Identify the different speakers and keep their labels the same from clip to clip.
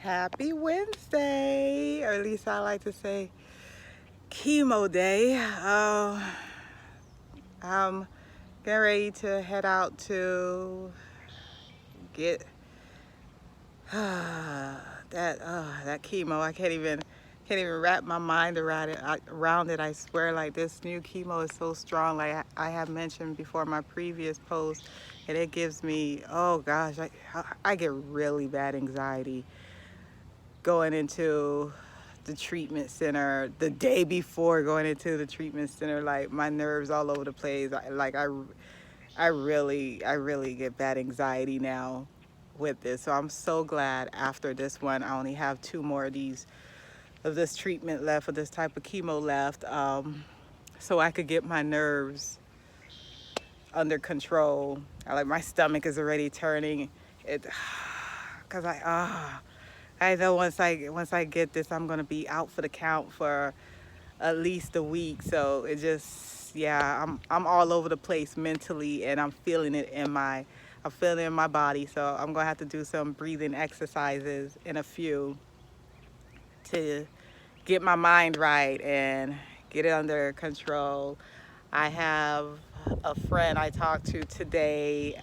Speaker 1: Happy Wednesday, or at least I like to say chemo day. I'm getting ready to head out to get that chemo. I can't even wrap my mind around it. I swear, like this new chemo is so strong. Like I have mentioned before in my previous post, and it gives me, oh gosh, I get really bad anxiety going into the treatment center the day before going into the treatment center. Like my nerves all over the place. I really get bad anxiety now with this. So I'm so glad after this one I only have two more of this treatment left, of this type of chemo left, so I could get my nerves under control. Like my stomach is already turning it because I know once I get this, I'm gonna be out for the count for at least a week. So it just, yeah, I'm all over the place mentally, and I'm feeling it in my body. So I'm gonna have to do some breathing exercises in a few to get my mind right and get it under control. I have a friend I talked to today,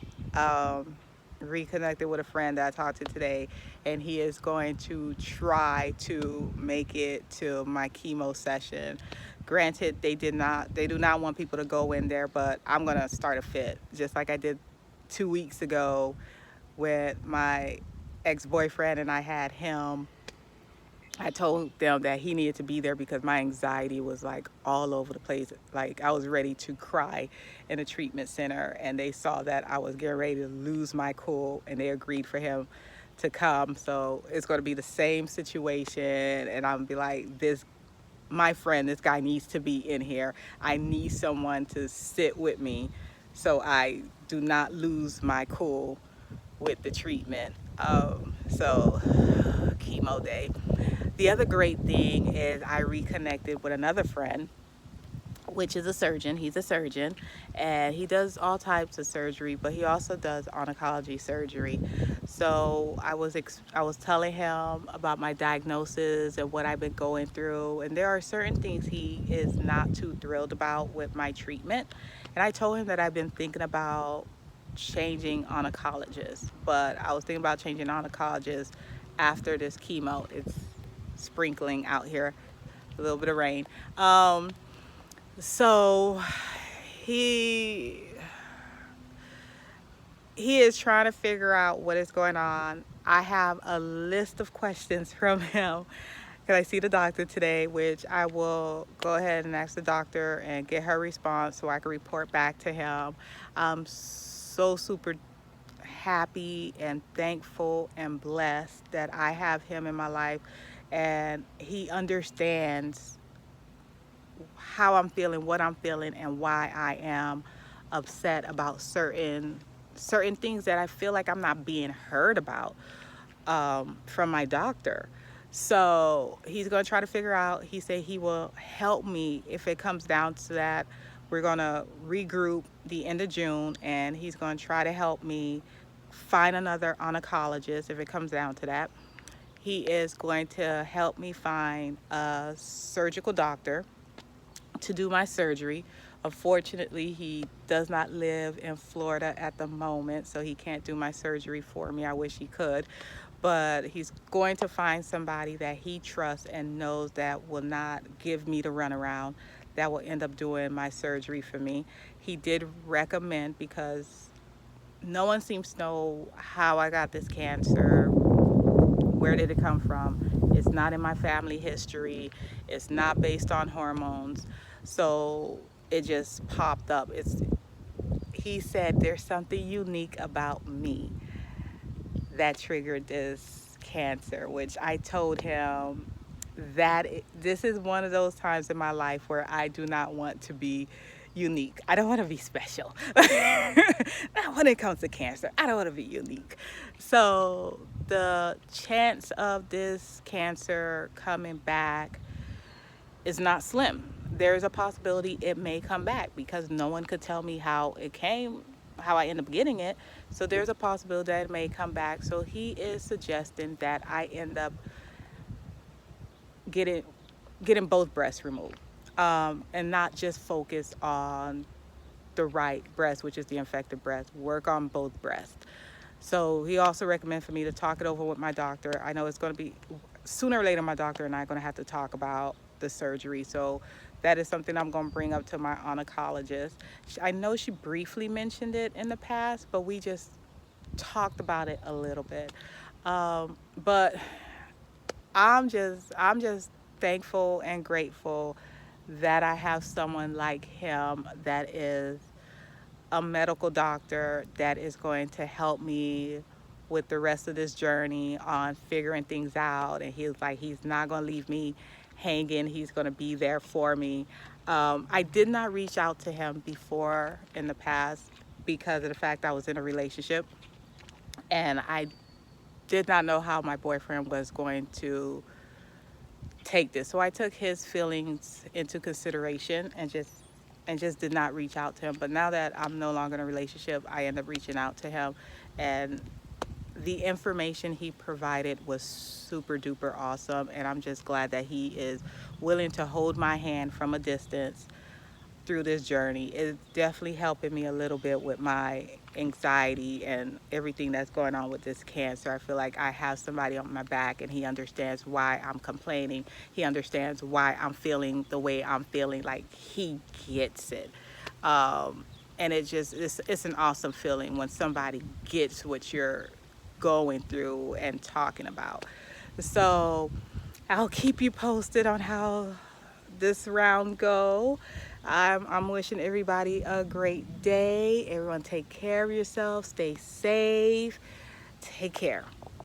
Speaker 1: reconnected with a friend that I talked to today, and he is going to try to make it to my chemo session. Granted, they do not want people to go in there, but I'm gonna start a fit, just like I did 2 weeks ago with my ex-boyfriend, and I had him. I told them that he needed to be there because my anxiety was like all over the place. Like I was ready to cry in a treatment center, and they saw that I was getting ready to lose my cool, and they agreed for him to come. So it's going to be the same situation, and I'm gonna be like, my friend, this guy needs to be in here. I need someone to sit with me so I do not lose my cool with the treatment. So chemo day. The other great thing is I reconnected with another friend, which is a surgeon. He's a surgeon, and he does all types of surgery, but he also does oncology surgery. So I was telling him about my diagnosis and what I've been going through, and there are certain things he is not too thrilled about with my treatment. And I told him that I've been thinking about changing oncologists, but I was thinking about changing oncologists after this chemo. It's sprinkling out here, a little bit of rain. So he he is trying to figure out what is going on. I have a list of questions from him because I see the doctor today, which I will go ahead and ask the doctor and get her response so I can report back to him. I'm so super happy and thankful and blessed that I have him in my life, and he understands how I'm feeling, what I'm feeling, and why I am upset about certain things that I feel like I'm not being heard about, from my doctor. So he's gonna try to figure out. He said he will help me if it comes down to that. We're gonna regroup the end of June, and he's gonna try to help me find another oncologist if it comes down to that. He is going to help me find a surgical doctor to do my surgery. Unfortunately, he does not live in Florida at the moment, so he can't do my surgery for me. I wish he could, but he's going to find somebody that he trusts and knows that will not give me the runaround, that will end up doing my surgery for me. He did recommend, because no one seems to know how I got this cancer. Where did it come from? It's not in my family history. It's not based on hormones. So it just popped up. He said there's something unique about me that triggered this cancer, which I told him that this is one of those times in my life where I do not want to be unique. I don't want to be special. When it comes to cancer, I don't want to be unique. So the chance of this cancer coming back is not slim. There's a possibility it may come back because no one could tell me how it came. how I end up getting it. So there's a possibility that it may come back. So he is suggesting that I end up getting getting both breasts removed, and not just focus on the right breast, which is the infected breast. Work on both breasts. So he also recommended for me to talk it over with my doctor. I know it's going to be sooner or later. My doctor and I are going to have to talk about the surgery. So that is something I'm going to bring up to my oncologist. I know she briefly mentioned it in the past, but we just talked about it a little bit. But I'm just thankful and grateful that I have someone like him that is a medical doctor that is going to help me with the rest of this journey on figuring things out. And he's like, he's not going to leave me hanging. He's going to be there for me. I did not reach out to him before in the past because of the fact I was in a relationship, and I did not know how my boyfriend was going to take this. So I took his feelings into consideration and just did not reach out to him. But now that I'm no longer in a relationship, I end up reaching out to him, and the information he provided was super duper awesome, and I'm just glad that he is willing to hold my hand from a distance through this journey. It's definitely helping me a little bit with my anxiety and everything that's going on with this cancer. I feel like I have somebody on my back, and he understands why I'm complaining. He understands why I'm feeling the way I'm feeling. Like, he gets it. And it's an awesome feeling when somebody gets what you're going through and talking about. So I'll keep you posted on how this round go. I'm wishing everybody a great day. Everyone take care of yourself. Stay safe. Take care.